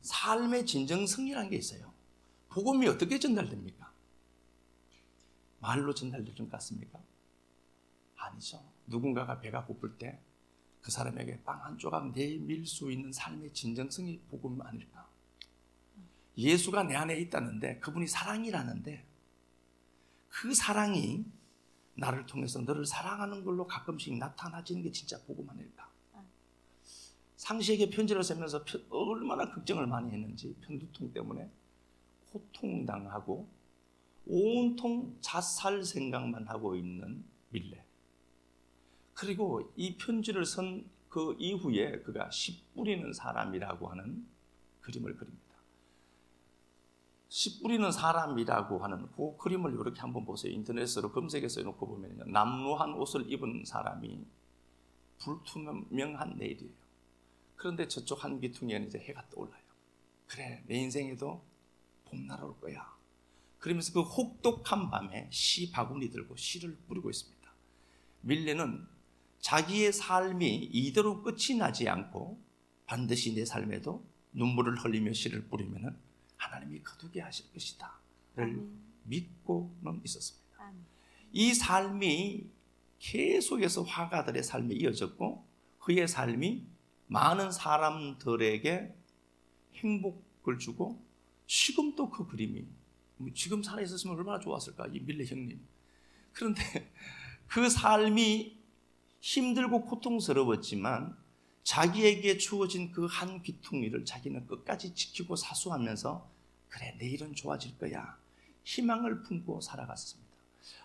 삶의 진정성이라는 게 있어요. 복음이 어떻게 전달됩니까? 말로 전달되는 것 같습니까? 아니죠. 누군가가 배가 고플 때 그 사람에게 빵 한 조각 내밀 수 있는 삶의 진정성이 복음 아닐까? 예수가 내 안에 있다는데 그분이 사랑이라는데 그 사랑이 나를 통해서 너를 사랑하는 걸로 가끔씩 나타나지는 게 진짜 복음 아닐까? 상시에게 편지를 쓰면서 얼마나 걱정을 많이 했는지 편두통 때문에 고통당하고 온통 자살 생각만 하고 있는 밀레. 그리고 이 편지를 쓴 그 이후에 그가 씨 뿌리는 사람이라고 하는 그림을 그립니다. 씨 뿌리는 사람이라고 하는 그 그림을 이렇게 한번 보세요. 인터넷으로 검색해서 놓고 보면 남루한 옷을 입은 사람이 불투명한 내일이에요. 그런데 저쪽 한 귀퉁이에는 이제 해가 떠올라요. 그래, 내 인생에도 봄날 올 거야. 그러면서 그 혹독한 밤에 씨 바구니 들고 씨를 뿌리고 있습니다. 밀레는 자기의 삶이 이대로 끝이 나지 않고 반드시 내 삶에도 눈물을 흘리며 씨를 뿌리면 하나님이 거두게 하실 것이다 를 믿고는 있었습니다. 이 삶이 계속해서 화가들의 삶에 이어졌고 그의 삶이 많은 사람들에게 행복을 주고 지금도 그 그림이 지금 살아있었으면 얼마나 좋았을까 이 밀레 형님. 그런데 그 삶이 힘들고 고통스러웠지만 자기에게 주어진 그 한 귀퉁이를 자기는 끝까지 지키고 사수하면서 그래 내일은 좋아질 거야 희망을 품고 살아갔습니다.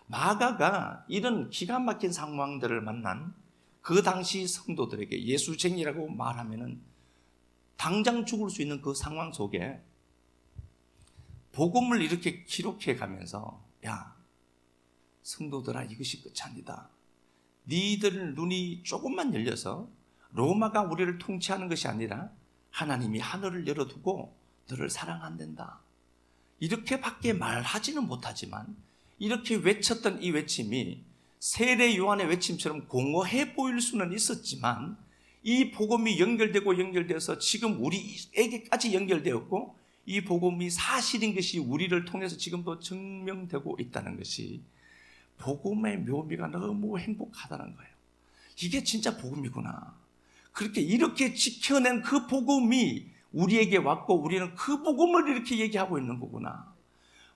마가가 이런 기가 막힌 상황들을 만난 그 당시 성도들에게 예수쟁이라고 말하면은 당장 죽을 수 있는 그 상황 속에 복음을 이렇게 기록해 가면서 야 성도들아 이것이 끝이 아니다. 니들 눈이 조금만 열려서 로마가 우리를 통치하는 것이 아니라 하나님이 하늘을 열어두고 너를 사랑한단다. 이렇게밖에 말하지는 못하지만 이렇게 외쳤던 이 외침이 세례 요한의 외침처럼 공허해 보일 수는 있었지만 이 복음이 연결되어서 지금 우리에게까지 연결되었고 이 복음이 사실인 것이 우리를 통해서 지금도 증명되고 있다는 것이 복음의 묘미가 너무 행복하다는 거예요. 이게 진짜 복음이구나. 그렇게 이렇게 지켜낸 그 복음이 우리에게 왔고 우리는 그 복음을 이렇게 얘기하고 있는 거구나.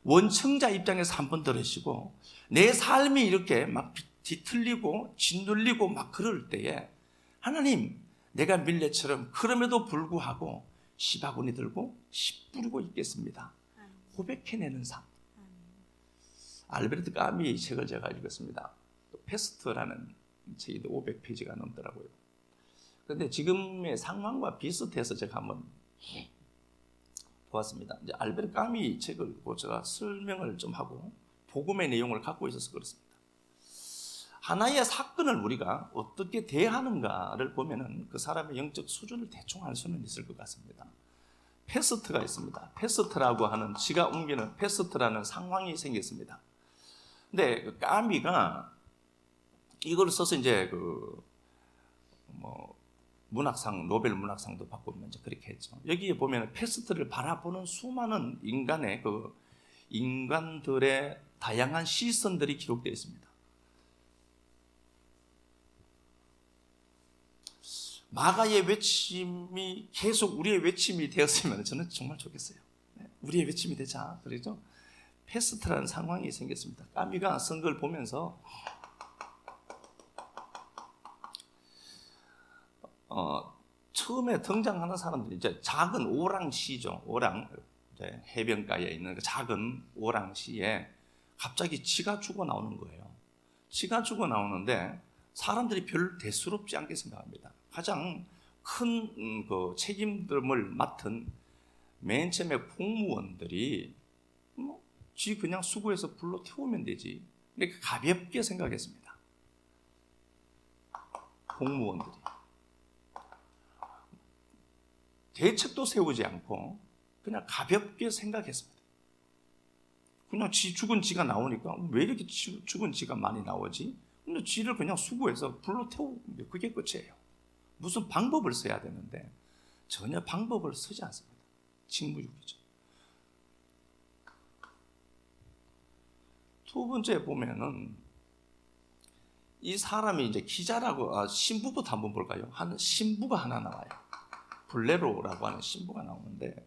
원청자 입장에서 한번 들으시고 내 삶이 이렇게 막 뒤틀리고 짓눌리고 막 그럴 때에 하나님 내가 밀레처럼 그럼에도 불구하고 씨바구니 들고 씨 뿌리고 있겠습니다. 고백해내는 삶. 알베르트 까미 책을 제가 읽었습니다. 페스트라는 책이 500페이지가 넘더라고요. 그런데 지금의 상황과 비슷해서 제가 한번 보았습니다. 이제 알베르트 까미 책을 보고 제가 설명을 좀 하고 복음의 내용을 갖고 있어서 그렇습니다. 하나의 사건을 우리가 어떻게 대하는가를 보면은 그 사람의 영적 수준을 대충 알 수는 있을 것 같습니다. 패스트가 있습니다. 패스트라고 하는 지가 옮기는 패스트라는 상황이 생겼습니다. 근데 그 까미가 이걸 써서 이제 문학상 노벨 문학상도 받고 이제 그렇게 했죠. 여기에 보면 패스트를 바라보는 수많은 인간들의 다양한 시선들이 기록되어 있습니다. 마가의 외침이 계속 우리의 외침이 되었으면 저는 정말 좋겠어요. 우리의 외침이 되자. 그러죠? 패스트라는 상황이 생겼습니다. 까미가 쓴 걸 보면서 처음에 등장하는 사람들이 이제 작은 오랑시죠. 오랑 이제 해변가에 있는 그 작은 오랑시에 갑자기 쥐가 죽어 나오는 거예요. 쥐가 죽어 나오는데 사람들이 별 대수롭지 않게 생각합니다. 가장 큰 그 책임을 맡은 맨 처음에 공무원들이 쥐 그냥 수거해서 불로 태우면 되지. 이렇게 가볍게 생각했습니다. 공무원들이 대책도 세우지 않고 그냥 가볍게 생각했습니다. 그냥 죽은 쥐가 나오니까 왜 이렇게 죽은 쥐가 많이 나오지? 근데 쥐를 그냥 수거해서 불로 태우면 그게 끝이에요. 무슨 방법을 써야 되는데 전혀 방법을 쓰지 않습니다. 직무유기죠. 두 번째 보면은 이 사람이 이제 기자라고 신부부터 한번 볼까요? 한 신부가 하나 나와요. 블레로라고 하는 신부가 나오는데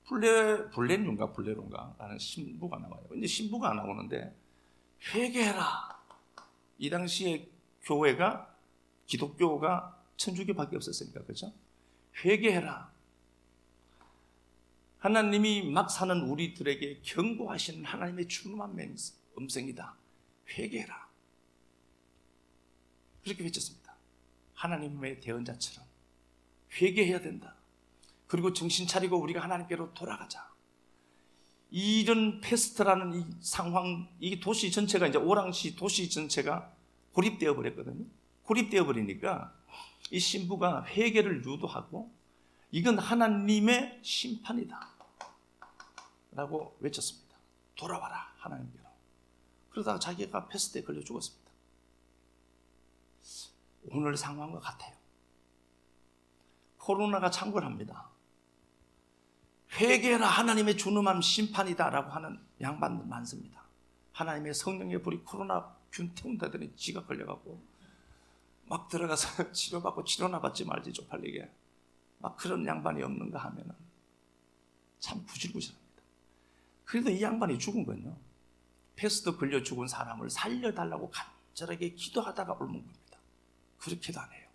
블레론가 라는 신부가 나와요. 근데 신부가 나오는데 회개해라. 이 당시에 교회가 기독교가 천주교밖에 없었으니까 그렇죠? 회개해라. 하나님이 막 사는 우리들에게 경고하시는 하나님의 중요한 음성이다. 회개해라. 그렇게 외쳤습니다. 하나님의 대언자처럼 회개해야 된다. 그리고 정신 차리고 우리가 하나님께로 돌아가자. 이런 패스트라는 이 상황, 이 도시 전체가 이제 오랑시 도시 전체가 고립되어 버렸거든요. 고립되어 버리니까 이 신부가 회개를 유도하고 이건 하나님의 심판이다 라고 외쳤습니다. 돌아와라 하나님께로. 그러다가 자기가 패스트에 걸려 죽었습니다. 오늘 상황과 같아요. 코로나가 창궐합니다. 회개라 하나님의 준엄한 심판이다 라고 하는 양반들 많습니다. 하나님의 성령의 불이 코로나 균 태운다더니 지가 걸려가고 막 들어가서 치료받고 치료나 받지 말지 쪽팔리게 막 그런 양반이 없는가 하면은 참 구질구질합니다. 그래도 이 양반이 죽은 건요, 패스트 걸려 죽은 사람을 살려달라고 간절하게 기도하다가 옮은 겁니다. 그렇게도 안 해요.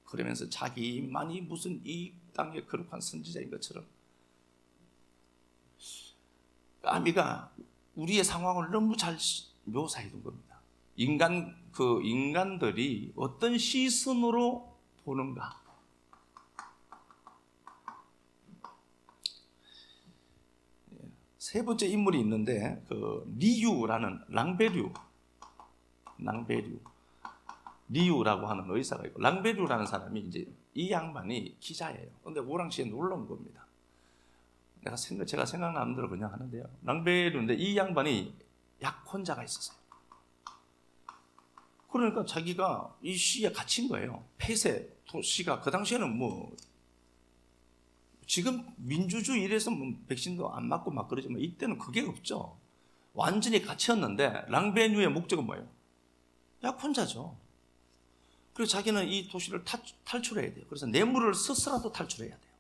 그러면서 자기만이 무슨 이 땅의 거룩한 선지자인 것처럼 까미가 우리의 상황을 너무 잘 묘사해 둔 겁니다. 인간들이 어떤 시선으로 보는가. 세 번째 인물이 있는데 리유라는 리유라고 하는 의사가 있고, 랑베류라는 사람이 이제 이 양반이 기자예요. 근데 오랑시에 놀러 온 겁니다. 제가 생각나는 대로 그냥 하는데요. 랑베류인데 이 양반이 약혼자가 있었어요. 그러니까 자기가 이 시에 갇힌 거예요. 폐쇄 도시가 그 당시에는 뭐 지금 민주주의 이래서 뭐 백신도 안 맞고 막 그러지만 이때는 그게 없죠. 완전히 갇혔는데 랑베류의 목적은 뭐예요? 약혼자죠. 그래서 자기는 이 도시를 탈출해야 돼요. 그래서 뇌물을 써서라도 탈출해야 돼요.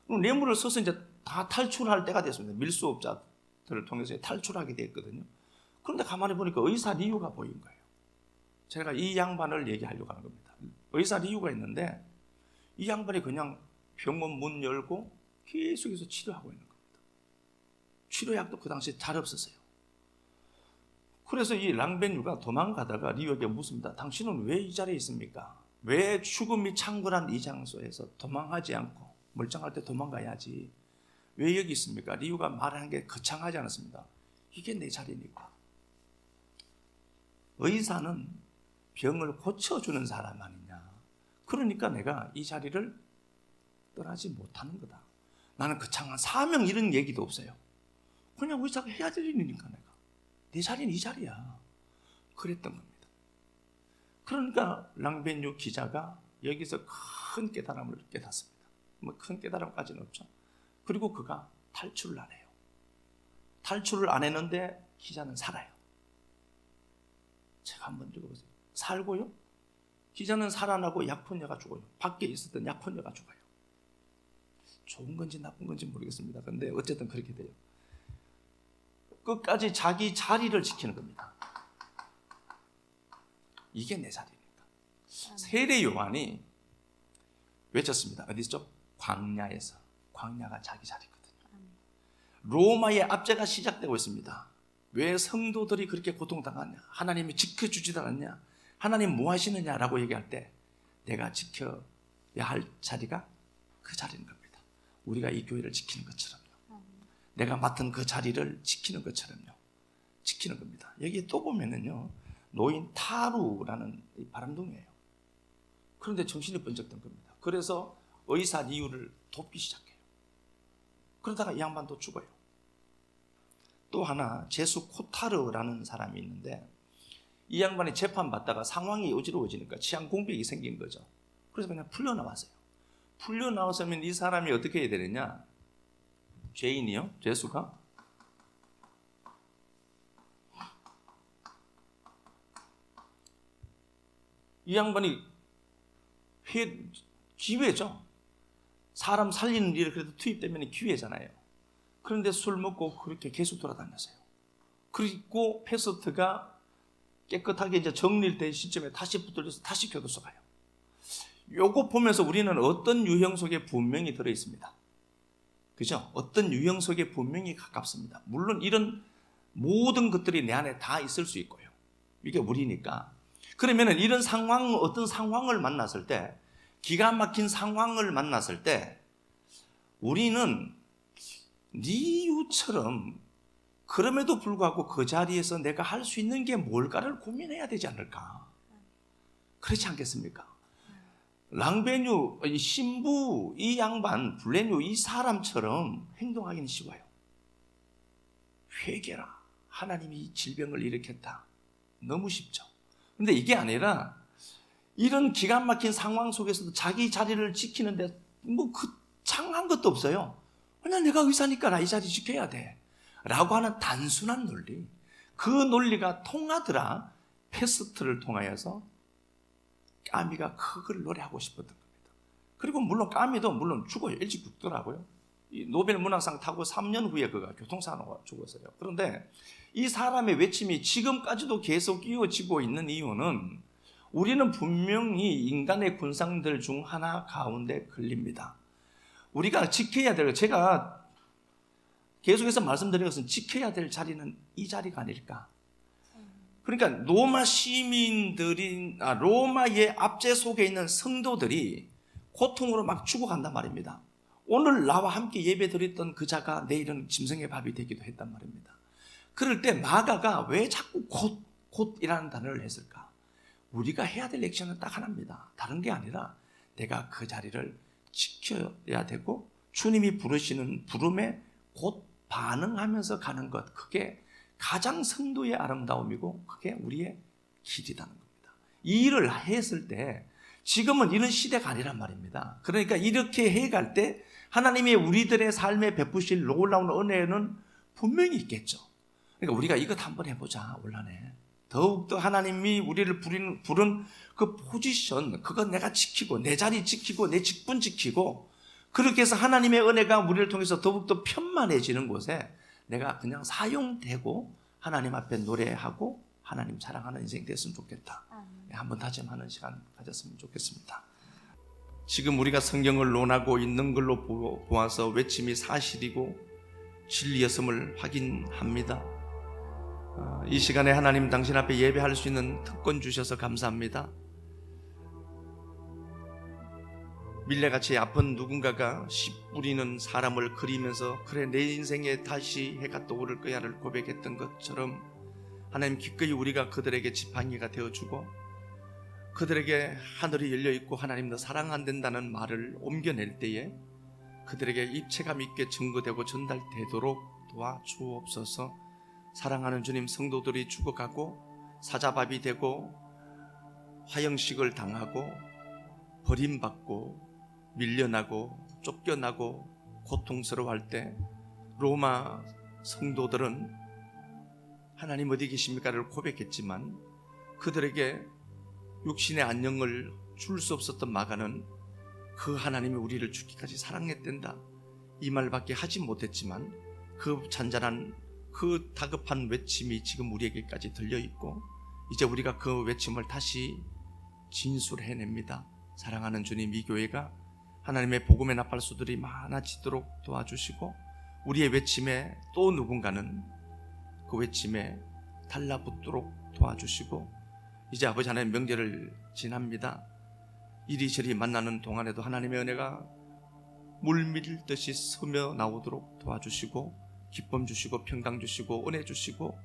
그럼 뇌물을 써서 이제 다 탈출할 때가 됐습니다. 밀수업자들을 통해서 탈출하게 됐거든요. 그런데 가만히 보니까 의사 리유가 보인 거예요. 제가 이 양반을 얘기하려고 하는 겁니다. 의사 리유가 있는데 이 양반이 그냥 병원 문 열고 계속해서 치료하고 있는 겁니다. 치료약도 그 당시에 잘 없었어요. 그래서 이 랑베뉴가 도망가다가 리유에게 묻습니다. 당신은 왜 이 자리에 있습니까? 왜 죽음이 창궐한 이 장소에서 도망하지 않고 멀쩡할 때 도망가야지 왜 여기 있습니까? 리유가 말하는 게 거창하지 않았습니다. 이게 내 자리니까. 의사는 병을 고쳐주는 사람 아니냐. 그러니까 내가 이 자리를 떠나지 못하는 거다. 나는 거창한 사명 이런 얘기도 없어요. 그냥 의사가 해야 될 일이니까 내가. 내 자리는 이 자리야. 그랬던 겁니다. 그러니까 랑베뉴 기자가 여기서 큰 깨달음을 깨닫습니다. 뭐 큰 깨달음까지는 없죠. 그리고 그가 탈출을 안 해요. 탈출을 안 했는데 기자는 살아요. 제가 한번 읽어보세요. 살고요. 기자는 살아나고 약혼녀가 죽어요. 밖에 있었던 약혼녀가 죽어요. 좋은 건지 나쁜 건지 모르겠습니다. 근데 어쨌든 그렇게 돼요. 끝까지 자기 자리를 지키는 겁니다. 이게 내 자리니까. 세례 요한이 외쳤습니다. 어디죠? 광야에서. 광야가 자기 자리거든요. 로마의 압제가 시작되고 있습니다. 왜 성도들이 그렇게 고통당하냐? 하나님이 지켜주지도 않냐? 하나님 뭐 하시느냐라고 얘기할 때 내가 지켜야 할 자리가 그 자리인 겁니다. 우리가 이 교회를 지키는 것처럼요. 내가 맡은 그 자리를 지키는 것처럼요. 지키는 겁니다. 여기에 또 보면은요, 노인 타루라는 바람둥이에요. 그런데 정신이 번쩍 든 겁니다. 그래서 의사 리유를 돕기 시작해요. 그러다가 이 양반도 죽어요. 또 하나 제수 코타르라는 사람이 있는데 이 양반이 재판받다가 상황이 어지러워지니까 치안 공백이 생긴 거죠. 그래서 그냥 풀려나왔어요. 풀려나왔으면 이 사람이 어떻게 해야 되느냐? 죄인이요? 죄수가? 이 양반이 기회죠. 사람 살리는 일에 그래도 투입되면 기회잖아요. 그런데 술 먹고 그렇게 계속 돌아다녔어요. 그리고 패스트가 깨끗하게 이제 정리될 시점에 다시 붙들려서 다시 교도소 가요. 요거 보면서 우리는 어떤 유형 속에 분명히 들어있습니다. 그죠? 어떤 유형 속에 분명히 가깝습니다. 물론 이런 모든 것들이 내 안에 다 있을 수 있고요. 이게 우리니까. 그러면은 이런 상황, 어떤 상황을 만났을 때, 기가 막힌 상황을 만났을 때, 우리는 네 이유처럼 그럼에도 불구하고 그 자리에서 내가 할 수 있는 게 뭘까를 고민해야 되지 않을까? 그렇지 않겠습니까? 랑베뉴, 이 신부, 이 양반, 블레뉴, 이 사람처럼 행동하기는 쉬워요. 회개라. 하나님이 질병을 일으켰다. 너무 쉽죠. 근데 이게 아니라 이런 기가 막힌 상황 속에서도 자기 자리를 지키는데 뭐 그 창한 것도 없어요. 그냥 내가 의사니까 나 이 자리 지켜야 돼. 라고 하는 단순한 논리. 그 논리가 통하더라 패스트를 통하여서 까미가 그걸 노래하고 싶었던 겁니다. 그리고 물론 까미도 물론 죽어요. 일찍 죽더라고요. 이 노벨 문학상 타고 3년 후에 그가 교통사고가 죽었어요. 그런데 이 사람의 외침이 지금까지도 계속 이어지고 있는 이유는 우리는 분명히 인간의 군상들 중 하나 가운데 걸립니다. 우리가 지켜야 될, 제가 계속해서 말씀드린 것은 지켜야 될 자리는 이 자리가 아닐까. 그러니까 로마 시민들이, 로마의 압제 속에 있는 성도들이 고통으로 막 죽어간단 말입니다. 오늘 나와 함께 예배 드렸던 그 자가 내일은 짐승의 밥이 되기도 했단 말입니다. 그럴 때 마가가 왜 자꾸 곧이라는 단어를 했을까? 우리가 해야 될 액션은 딱 하나입니다. 다른 게 아니라 내가 그 자리를 지켜야 되고 주님이 부르시는 부름에 곧 반응하면서 가는 것, 그게 가장 성도의 아름다움이고 그게 우리의 길이라는 겁니다. 이 일을 했을 때 지금은 이런 시대가 아니란 말입니다. 그러니까 이렇게 해갈 때 하나님이 우리들의 삶에 베푸실 놀라운 은혜는 분명히 있겠죠. 그러니까 우리가 이것 한번 해보자. 올한해 더욱더 하나님이 우리를 부른 그 포지션, 그건 내가 지키고 내 자리 지키고 내 직분 지키고 그렇게 해서 하나님의 은혜가 우리를 통해서 더욱더 편만해지는 곳에 내가 그냥 사용되고 하나님 앞에 노래하고 하나님 사랑하는 인생 됐으면 좋겠다. 한번 다짐하는 시간 가졌으면 좋겠습니다. 지금 우리가 성경을 논하고 있는 걸로 보아서 외침이 사실이고 진리였음을 확인합니다. 이 시간에 하나님 당신 앞에 예배할 수 있는 특권 주셔서 감사합니다. 밀레같이 아픈 누군가가 씨 뿌리는 사람을 그리면서 그래 내 인생에 다시 해가 떠오를 거야를 고백했던 것처럼 하나님 기꺼이 우리가 그들에게 지팡이가 되어주고 그들에게 하늘이 열려있고 하나님도 사랑 안 된다는 말을 옮겨낼 때에 그들에게 입체감 있게 증거되고 전달되도록 도와주옵소서. 사랑하는 주님, 성도들이 죽어가고 사자밥이 되고 화형식을 당하고 버림받고 밀려나고 쫓겨나고 고통스러워할 때 로마 성도들은 하나님 어디 계십니까를 고백했지만 그들에게 육신의 안녕을 줄 수 없었던 마가는 그 하나님이 우리를 죽기까지 사랑했댄다 이 말밖에 하지 못했지만 그 잔잔한 그 다급한 외침이 지금 우리에게까지 들려있고 이제 우리가 그 외침을 다시 진술해냅니다. 사랑하는 주님, 이 교회가 하나님의 복음의 나팔수들이 많아지도록 도와주시고 우리의 외침에 또 누군가는 그 외침에 달라붙도록 도와주시고 이제 아버지 하나님 명절을 지납니다. 이리저리 만나는 동안에도 하나님의 은혜가 물밀듯이 스며 나오도록 도와주시고 기쁨 주시고 평강 주시고 은혜 주시고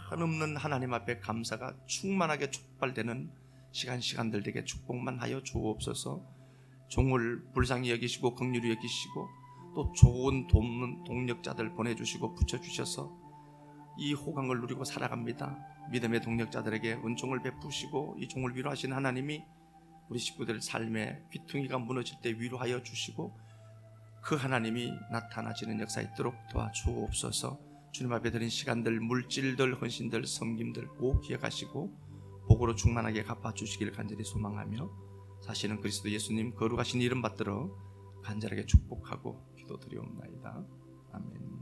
한없는 하나님 앞에 감사가 충만하게 촉발되는 시간들 되게 축복만 하여 주옵소서. 종을 불쌍히 여기시고 긍휼히 여기시고 또 좋은 돕는 동력자들 보내주시고 붙여주셔서 이 호강을 누리고 살아갑니다. 믿음의 동력자들에게 은총을 베푸시고 이 종을 위로하신 하나님이 우리 식구들 삶의 귀퉁이가 무너질 때 위로하여 주시고 그 하나님이 나타나시는 역사 있도록 도와주옵소서. 주님 앞에 드린 시간들, 물질들, 헌신들, 섬김들 꼭 기억하시고 복으로 충만하게 갚아주시기를 간절히 소망하며 사시는 그리스도 예수님 거룩하신 이름 받들어 간절하게 축복하고 기도드리옵나이다. 아멘.